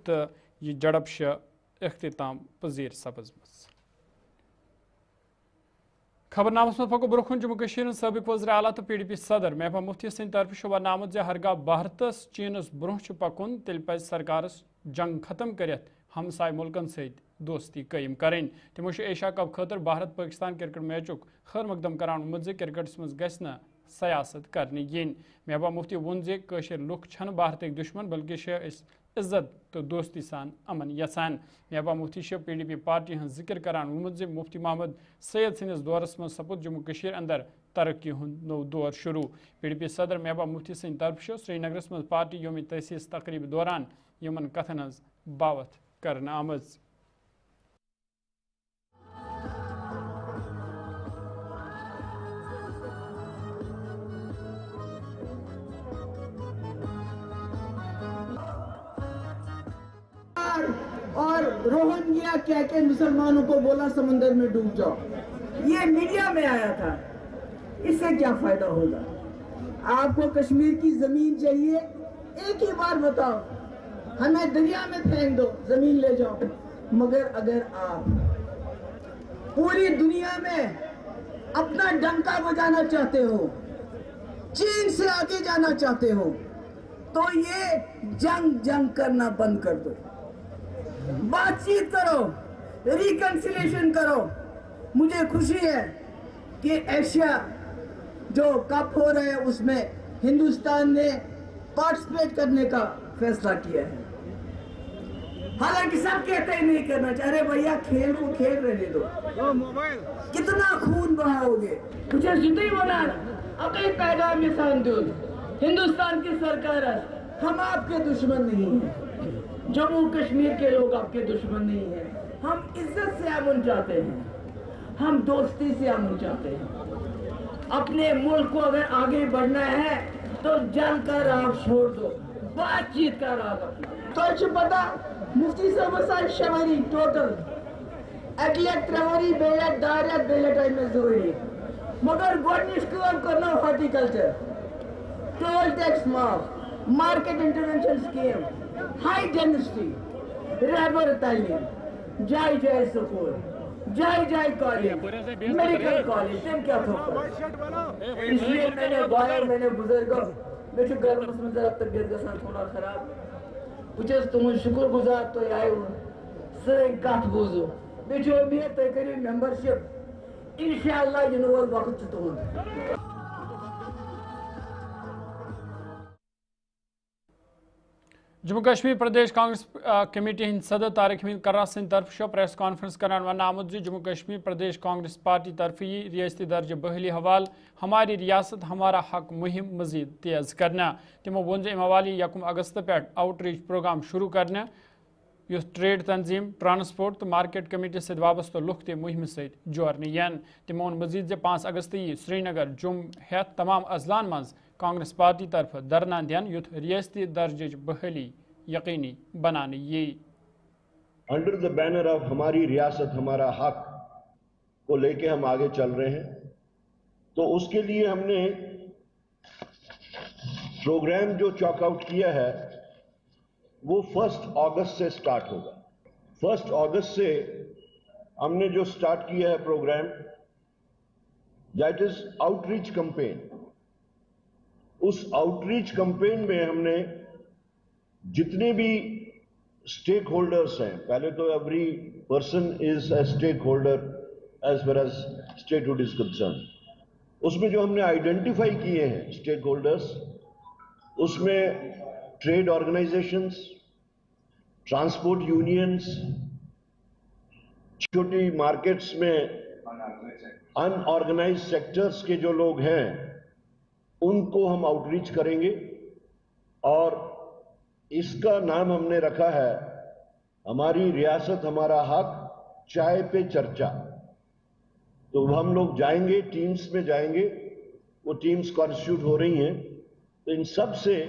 تو یہ جڑپ اختتام پذیر سپز خبر نامس من پکو برکن جموں کشیر سابق وزیر اعلیٰ تو پی ڈی پی صدر محبوبہ مفتی سند طرف شبہ آمت زِ ہرگاہ بھارتس چینس برہ پکن تیل پز سرکارس جنگ ختم کرت ہمسائے ملکن ست دوستی قائم کریں تمو ایشیا کپ خاطر بھارت پاکستان کرکٹ میچک خیر مقدم کران ووٚنمُت زِ کرکٹس مز گژھِ نہٕ سیاست کرنے ین محبوبہ مفتی وون زِ کٲشِر لُکھ چھنہٕ بھارتٕکۍ دشمن بلکہ چھِ أسۍ عزت تو دوستی سان امن یژھان محبوبہ مفتی چھِ پی ڈی پی پارٹی ہن ذکر کران ووٚنمُت زِ مفتی محمد سید سندس دورس مز سپُد جموں کشیر اندر ترقی ہُنٛد نوٚو دور شروع پی ڈی پی صدر محبوبہ مفتی سٕنٛدِ طرفہٕ سری نگرس مز پارٹی یومِ تأسیس تقریب دوران یمن کتھن ہٕنٛز باوتھ کرنہٕ آمٕژ اور روہنگیا کہہ کے مسلمانوں کو بولا سمندر میں ڈوب جاؤ، یہ میڈیا میں آیا تھا. اس سے کیا فائدہ ہوگا؟ آپ کو کشمیر کی زمین چاہیے، ایک ہی بار بتاؤ ہمیں دریا میں پھینک دو، زمین لے جاؤ. مگر اگر آپ پوری دنیا میں اپنا ڈنکا بجانا چاہتے ہو، چین سے آگے جانا چاہتے ہو، تو یہ جنگ کرنا بند کر دو. بات چیت کرو، ریکنسیلیشن کرو. مجھے خوشی ہے کہ ایشیا جو کپ ہو رہے ہیں اس میں ہندوستان نے پارٹیسپیٹ کرنے کا فیصلہ کیا ہے. حالانکہ سب کہتے ہیں نہیں کرنا چاہ رہے. بھیا کھیل کو کھیل رہنے دو. کتنا خون بہاؤ گے؟ مجھے جتنی بنا اپنے پیغام میں ساندود ہندوستان کی سرکار ہم آپ کے دشمن نہیں ہیں، جموں کشمیر کے لوگ آپ کے دشمن نہیں ہیں. ہم عزت سے امن چاہتے ہیں، ہم دوستی سے امن چاہتے ہیں. اپنے ملک کو اگر آگے بڑھنا ہے تو جنگ کا راہ چھوڑ دو، بات چیت کا راہ اپنا. تو پتا مفتی صاحب سال شماری ٹوٹل اکلیٹ تروری بیلٹ دارت بیلٹ آئی میں ضروری مگر گوڑنش کام کرنا ہارٹیکلچر، ٹول ٹیکس معاف، market intervention scheme, high density, رہبر تعلیم، جائے جائے سکول، جائے جائے کالج، میڈیکل کالج. تم کیا تھوڑا اس لیے میں نے باہر میں نے بزرگوں میں چھو گھر مسلم ذرا طبیعت کا ساتھ تھوڑا خراب بچے تمہیں شکر گزار تو آئے ہو سر کات بوزو میں جو امید تو کری ممبرشپ انشاءاللہ ینوال وقت چطور. جموں کشمیر پردیش کانگریس کمیٹی ہند صدر طارق حمید کرا سند طرف پریس کانفرنس کران ون آمت جموں کشمیر پردیش کانگریس پارٹی طرف یہ ریاستی درجہ بحالی حوال ہماری ریاست ہمارا حق مہم مزید تیز کرنا. تمو وون ز حوالی 1 اگست پہ آؤٹ ریچ پروگرام شروع کرنا یس ٹریڈ تنظیم، ٹرانسپورٹ تو مارکیٹ کمیٹی ست وابستہ لوک تہ مہم ست جورنے ین. تمو وون مزید ز 5 اگست یہ سری نگر جم ہیت تمام اضلاع مز کانگریس پارٹی طرف دھرنا دین یت ریاستی درجہ بحالی یقینی بنانے یہ. انڈر دا بینر آف ہماری ریاست ہمارا حق کو لے کے ہم آگے چل رہے ہیں. تو اس کے لیے ہم نے پروگرام جو چاک آؤٹ کیا ہے وہ 1 اگست سے سٹارٹ ہوگا. 1 اگست سے ہم نے جو سٹارٹ کیا ہے programme that is outreach campaign. اس آؤٹ ریچ کمپین میں ہم نے جتنے بھی اسٹیک ہولڈرس ہیں، پہلے تو every person is a stakeholder as far as statehood is concern. اس میں جو ہم نے آئیڈینٹیفائی کیے ہیں اسٹیک ہولڈرس، اس میں ٹریڈ آرگنائزیشنز، ٹرانسپورٹ یونینز، چھوٹی مارکیٹس میں ان آرگنائز سیکٹرز کے جو لوگ ہیں ان کو ہم آؤٹ ریچ کریں گے. اور اس کا نام ہم نے رکھا ہے ہماری ریاست ہمارا حق چائے پہ چرچا. تو ہم لوگ جائیں گے، ٹیمز میں جائیں گے، وہ ٹیمز کانسٹیٹیوٹ ہو رہی ہیں، تو ان سب سے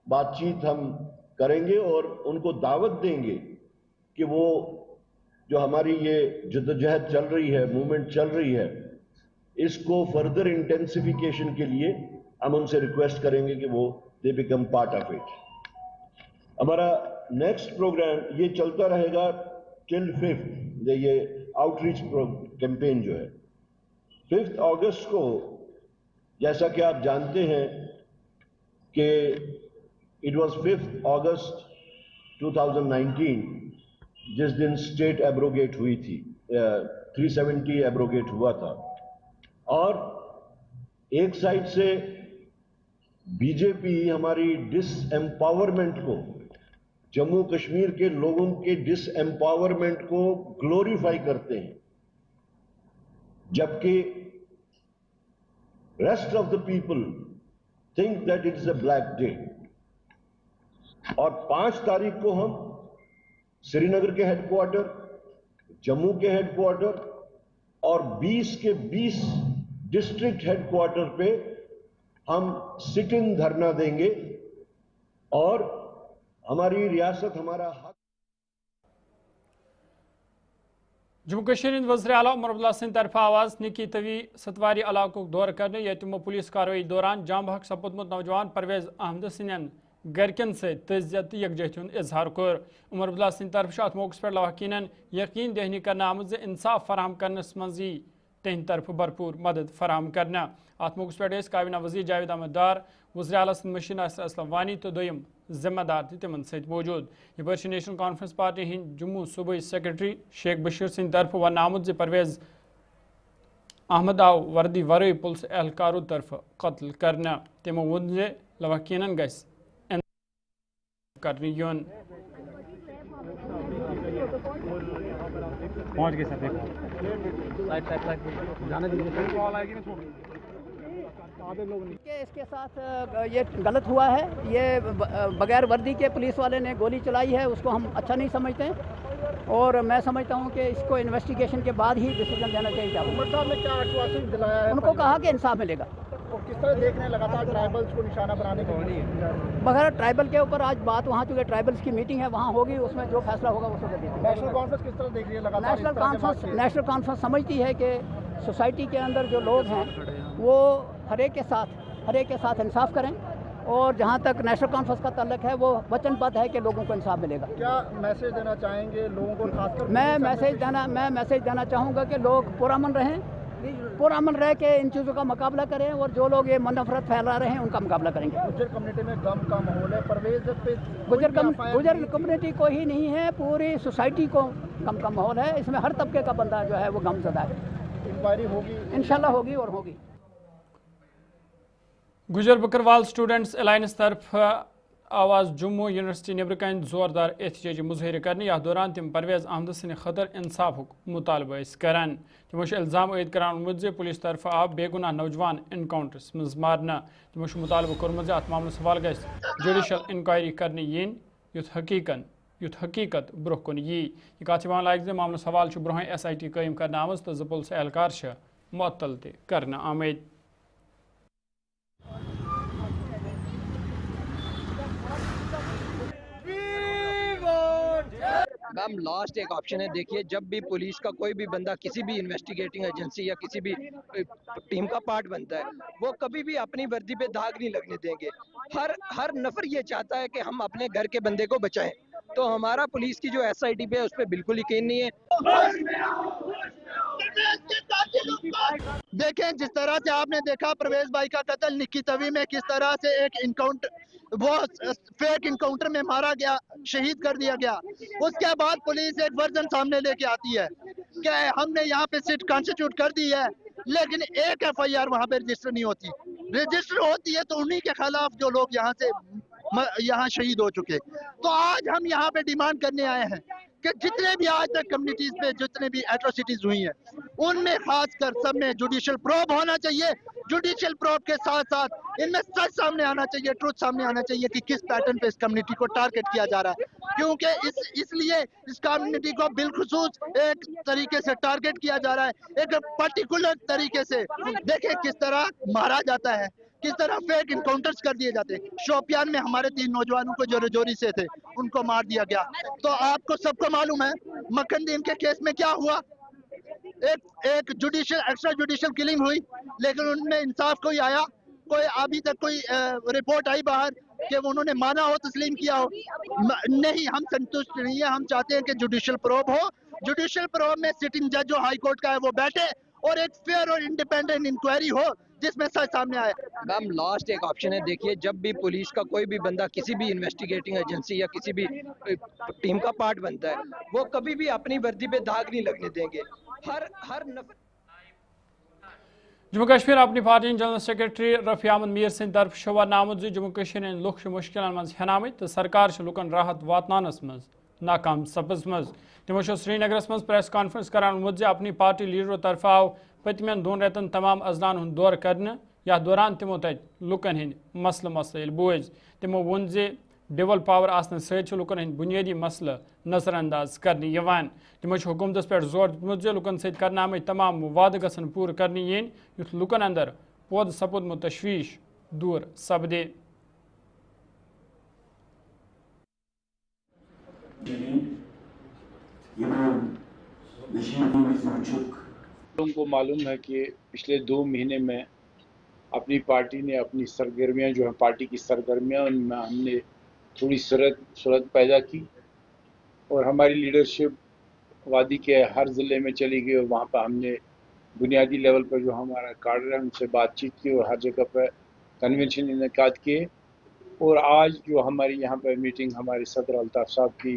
بات چیت ہم کریں گے اور ان کو دعوت دیں گے کہ وہ جو ہماری یہ جدوجہد چل رہی ہے، موومنٹ چل رہی ہے، اس کو فردر انٹینسیفیکیشن کے لیے ہم ان سے ریکویسٹ کریں گے کہ وہ they become part of it. ہمارا नेक्स्ट प्रोग्राम ये चलता रहेगा टिल 5th, ये आउटरीच कैंपेन जो है 5 अगस्त को, जैसा कि आप जानते हैं कि इट वाज 5 अगस्त 2019 जिस दिन स्टेट एब्रोगेट हुई थी, 370 एब्रोगेट हुआ था। और एक साइड से बीजेपी हमारी डिसएम्पावरमेंट को, जम्मू कश्मीर के लोगों के डिसएम्पावरमेंट को ग्लोरीफाई करते हैं, जबकि rest of the people think that it is a black day. और 5 तारीख को हम श्रीनगर के हेडक्वार्टर, जम्मू के हेडक्वार्टर और 20 के 20 डिस्ट्रिक्ट हेडक्वार्टर पे हम सिट इन धरना देंगे और हमारी रियासत हमारा हक। जम्मू कश्मीर वज़ीर आला उमर अब्दुल्ला सिंह तरफ आवाज निकी तवी सतवारी इलाक़ दौर करने ये तमो पुलिस कार्रवाई दौरान जाम बहक सपुदमुत नौजवान परवेज अहमद सिंह गरकन से तजियत यकजहती हुंद इजहार कोर। उमर अब्दुल्ला सिंह तरफ अत मौके पर लवाकीनन यकीन दहनी करना आमद इंसाफ फराहम करनस मज यी तहद तरफ भरपूर मदद फराहम करना। अत मौके पर काबीना वजीर जावेद अहमद डार, वज़ीर आला मशीन असलम वानी तो दोयम जिम्मेदार तिमन सत मौजूद। यह national conference party Hind Jammu सूबाई सेक्रेटरी शेख बशीर सिंह तरफ वन आमुद परवेज अहमद आव वर्दी वरई पुलिस एहलकारों तरफ कत्ल करना। तमो वोन जे लवाकीनन गस करने युन। पहुंच गए सर, देखो जाने दीजिए। इसके साथ ये गलत हुआ है, ये बगैर वर्दी के पुलिस वाले ने गोली चलाई है, उसको हम अच्छा नहीं समझते और मैं समझता हूँ कि इसको इन्वेस्टिगेशन के बाद ही डिसीजन देना चाहिए। उमर साहब ने क्या आश्वासन दिलाया है? उनको कहा कि इंसाफ मिलेगा। और किस तरह देखने लगातार ट्राइबल्स को निशाना बनाने की बगैर ट्राइबल के ऊपर आज बात वहाँ, चूँकि ट्राइबल्स की मीटिंग है वहाँ होगी, उसमें जो फैसला होगा वो सब देखेंगे। नेशनल कॉन्फ्रेंस किस तरह देख रही है लगातार? नेशनल कॉन्फ्रेंस समझती है कि सोसाइटी के अंदर जो लोग हैं वो हर एक के साथ इंसाफ करें और जहाँ तक नेशनल कॉन्फ्रेंस का ताल्लुक है वो वचनबद्ध है कि लोगों को इंसाफ मिलेगा। क्या मैसेज देना चाहेंगे लोगों को, खासकर? मैं मैसेज देना चाहूँगा कि लोग पुरअमन रह के इन चीज़ों का मुकाबला करें और जो लोग ये नफरत फैला रहे हैं उनका मुकाबला करेंगे। गुज्जर कम्युनिटी में गम का माहौल है, परवेज पे गुज्जर कम्युनिटी को ही नहीं है, पूरी सोसाइटी को गम का माहौल है। इसमें हर तबके का बंदा जो है वो गमज़दा है। इंक्वायरी होगी, इंशाल्लाह होगी और होगी। गुजर बकरवाल स्टूडेंट्स अलायंस तरफ आवाज़ जम्मू यूनिवर्सिटी नेबर कन जोरदार एहतजाजी मुजाहिर करने यह दौरान तम परवेज अहमद सिंह खतर इंसाफ मुतालबा करान। तमो इल्ज़ाम ऐद करान उम्मीद जे पुलिस तरफ आव बेगुनाह नौजवान इनकाउंटर्स मज मारना। तमो मुतालबा कोर्मुत अत मामलस हवाल गस जुडिशल इंक्वायरी करने यीन युथ हकीकत ब्रोह कुन यी। यह कत लायक जे मामलस हवाल ब्रोह SIT कायम करना आमज तो 2 पुलिस एहलकार मुअत्तल ते करना आमद। मैम लास्ट एक ऑप्शन है, देखिए जब भी पुलिस का कोई भी बंदा किसी भी इन्वेस्टिगेटिंग एजेंसी या किसी भी टीम का पार्ट बनता है, वो कभी भी अपनी वर्दी पे दाग नहीं लगने देंगे। हर नफर ये चाहता है कि हम अपने घर के बंदे को बचाएं, तो हमारा पुलिस की जो SIT पे है उस पर बिल्कुल यकीन नहीं है। देखें जिस तरह से आपने देखा परवेज भाई का कत्ल निक्की तवी में, किस तरह से एक इनकाउंटर, वो फेक इनकाउंटर में मारा गया, शहीद कर दिया गया। उसके बाद पुलिस एक वर्जन सामने लेके आती है कि हमने यहाँ पे सीट कॉन्स्टिट्यूट कर दी है, लेकिन एक FIR वहाँ पे रजिस्टर नहीं होती। रजिस्टर होती है तो उन्हीं के खिलाफ जो लोग यहाँ शहीद हो चुके। तो आज हम यहाँ पे डिमांड करने आए हैं कि जितने भी आज तक कम्युनिटीज पे जितने भी एट्रोसिटीज हुई हैं, उनमें खासकर सब में जुडिशियल प्रोब होना चाहिए। जुडिशियल प्रोब के साथ साथ इनमें सच सामने आना चाहिए, ट्रुथ सामने आना चाहिए कि किस पैटर्न पे इस कम्युनिटी को टारगेट किया जा रहा है, क्योंकि इसलिए इस कम्युनिटी को बिलखुसूस एक तरीके से टारगेट किया जा रहा है, एक पर्टिकुलर तरीके से। देखें किस तरह मारा जाता है, किस तरह फेक इनकाउंटर्स कर दिए जाते हैं। शोपियान में हमारे 3 नौजवानों को जो रजौरी से थे उनको मार दिया गया। तो आपको सबको मालूम है मक्खनदीन के केस में क्या हुआ, एक एक्स्ट्रा जुडिशियल किलिंग हुई, लेकिन उनमें इंसाफ कोई आया, कोई अभी तक कोई रिपोर्ट आई बाहर कि उन्होंने माना हो, तस्लीम किया हो? नहीं, हम संतुष्ट नहीं है। हम चाहते हैं कि जुडिशियल प्रोब हो, जुडिशियल प्रोब में सिटिंग जज जो हाई कोर्ट का है वो बैठे और एक फेयर और इंडिपेंडेंट इंक्वायरी हो जिसमें सच सामने आए। मैम लास्ट एक ऑप्शन है, देखिए जब भी पुलिस का कोई भी बंदा किसी भी इन्वेस्टिगेटिंग एजेंसी या किसी भी टीम का पार्ट बनता है, वो कभी भी अपनी वर्दी पे दाग नहीं लगने देंगे। हर नफर जम्मू कश्मीर अपनी पार्टी जनरल सेक्रेटरी रफी अहमद मीर सद तरफ शोबा नामुद जम्मू कश्मीर लुक मुश्किल मज हेनाम तो सरकार लुकन राहत वातनानस मज नाकाम सपजमज। तमो श्रीनगरस मज प्रेस कॉन्फ्रेंस करान अपनी पार्टी लीडरों तरफ आव पतमन 2 रेतन तमाम अजलान हूं दौर करने, या दौरान तमो तत लुकन हंद मसल मसाइल बोझ। तमो वोन जे डिवल पावर आसन सत लुकन हंद बुनियादी मसल नजरअंदाज करने यवान। तमो हुकूमतस पे जोर दितमुत जे लुकन सत करने आमत तमाम वादे गसन पूर करने यन युथ लुकन अंदर पौध सपुदमुत तशवीश दूर सपदे। लोगों को मालूम है कि पिछले 2 महीने में अपनी पार्टी ने अपनी सरगर्मियां जो है पार्टी की सरगर्मियां उनमें हमने थोड़ी सूरत पैदा की और हमारी लीडरशिप वादी के हर ज़िले में चली गई और वहाँ पर हमने बुनियादी लेवल पर जो हमारा कार्डर है उनसे बातचीत की और हर जगह पर कन्वेंशन इनेकाद किए। और आज जो हमारी यहाँ पर मीटिंग हमारे सदर अल्ताफ़ साहब की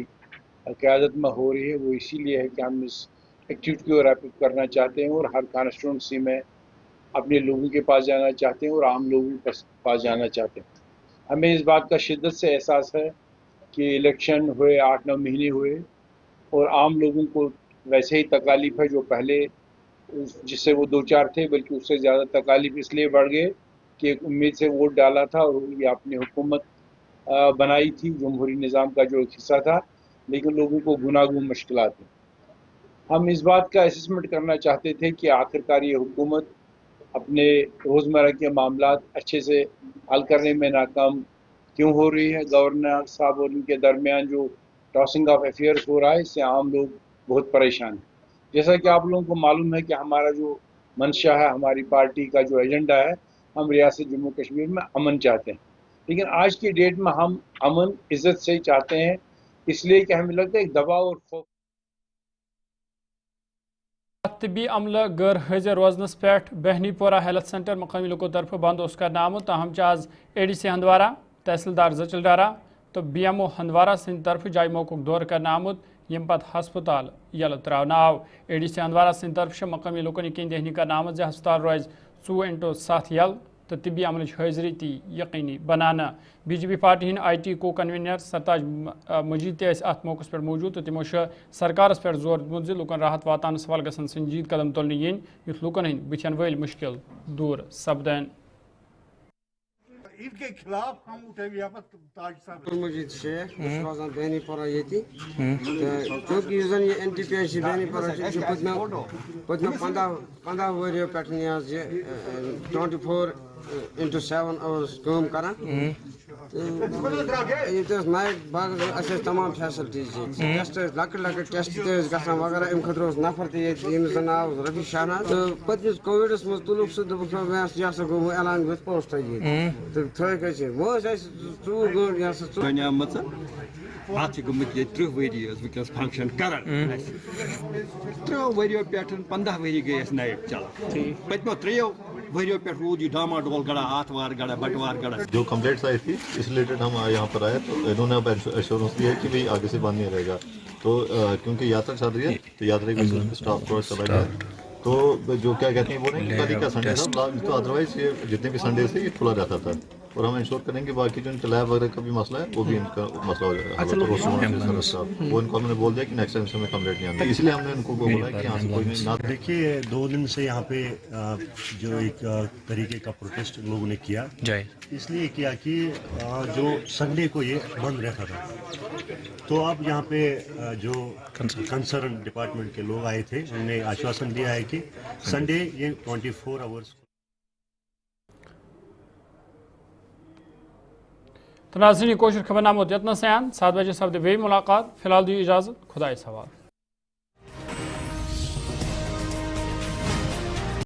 क़यादत में हो रही है वो इसीलिए है कि हम इस एक्टिविटी को रैप अप करना चाहते हैं और हर कॉन्स्टिट्यूंसी में अपने लोगों के पास जाना चाहते हैं और आम लोगों के पास जाना चाहते हैं। हमें इस बात का शिद्दत से एहसास है कि इलेक्शन हुए 8-9 महीने हुए और आम लोगों को वैसे ही तकालीफ है जो पहले जिससे वो 2-4 थे, बल्कि उससे ज़्यादा तकालीफ इसलिए बढ़ गए कि एक उम्मीद से वोट डाला था और ये अपनी हुकूमत बनाई थी, जमहूरी निज़ाम का जो एक हिस्सा था, लेकिन लोगों को गुनागुन मुश्किलात हैं। हम इस बात का असेसमेंट करना चाहते थे कि आखिरकार ये हुकूमत अपने रोज़मर्रा के मामलात अच्छे से हल करने में नाकाम क्यों हो रही है। गवर्नर साहब और उनके दरमियान जो टॉसिंग ऑफ अफेयर्स हो रहा है इससे आम लोग बहुत परेशान हैं। जैसा कि आप लोगों को मालूम है कि हमारा जो मंशा है, हमारी पार्टी का जो एजेंडा है, हम रियासत जम्मू कश्मीर में अमन चाहते हैं, लेकिन आज की डेट में हम अमन इज़्ज़त से चाहते हैं, इसलिए कि हमें लगता है एक दबाव और खौफ। तबी अमला गैर हाजिर रोजनस पे बहनीपोरा हेल्थ सेंटर मकामी लोगों तरफ बंद कर आमुत। ताहम आज ADC हंदवारा, तहसीलदार जचलडारा तो BMO हंदवारा सद तरफ जाय मौकूक दौर कर आमुत, यम पत हस्पताल यल त्रावन आव। ADC हंदवारा सद तरफ मकामी लोगन यकीन दहनी कर आमुत जे हस्पताल रोज 24/7 यल तो तबी अमल हाजिरी ती यकीनी बनाना। BJP पार्टी हिंद IT को कन्वीनर सरताज मजीद ते अत मौके पर मौजूद तो तमो सरकारस पे जोर दितमुत जे लुकन राहत वातान सवाल गसन संजीद कदम तुलने यन युथ लुकन हंद बुथन वल मुश्किल दूर सपदन। इनके खिलाफ हम उठे ताज साहब मजीद शेख रोजान बेनीपोरा येती क्योंकि ये NTPC बेनीपोरा पदना 15 वरियो पे 24/7 आवर्स काम करा ये नाइट बाग तमाम फैसिलिटीज टेस्ट लकट टेस्ट गसान वगैरह अम खतर नफर तमिस नाव रफी शहनाज तो पतमिस कोविडस मज तुलुक सह गो ऐलान गो पोस्ट तो थक वो 4 गंट At gomit 3 वरी वस फंक्शन कर 3 वरियो पे 15 वरी गए नाइट चल पतमो 3 वरियो पे रोज डामाडोल गड़ा आतवार गड़ा बटवार गड़ा। जो कंप्लेंट्स आई थी इस रिलेटेड हम यहाँ पर आए तो इन्होंने अब एश्योरेंस दिया कि भाई आगे से बंद नहीं रहेगा। तो क्योंकि यात्रा चल रही है तो यात्रा के स्टाफ थोड़ा चला गया तो जो क्या कहते हैं वो नहीं कल का संडे था, तो अदरवाइज ये जितने भी संडे से ये खुला रहता था और हम इंश्योर करेंगे बाकी जो इनके लैब वगैरह का भी मसला है वो भी इनका मसला हो जाएगा। वो इनको हमने बोल दिया कि नेक्स्ट टाइम से हमें कंप्लेंट नहीं आती, इसलिए हमने इनको बोला कि यहाँ से कोई नहीं ना। देखिए 2 दिन से यहाँ पे जो एक तरीके का प्रोटेस्ट लोगों ने किया इसलिए किया कि जो संडे को ये बंद रहता था तो अब यहाँ पे जो कंसर्न डिपार्टमेंट के लोग आए थे उन्होंने आश्वासन दिया है कि संडे ये 24 आवर्स। तो नाज़रीन कोशिश खबरनामा यतन से 7 बजे सपद वे मुलाकात। फिलहाल दी इजाज़त, खुदा सवाल।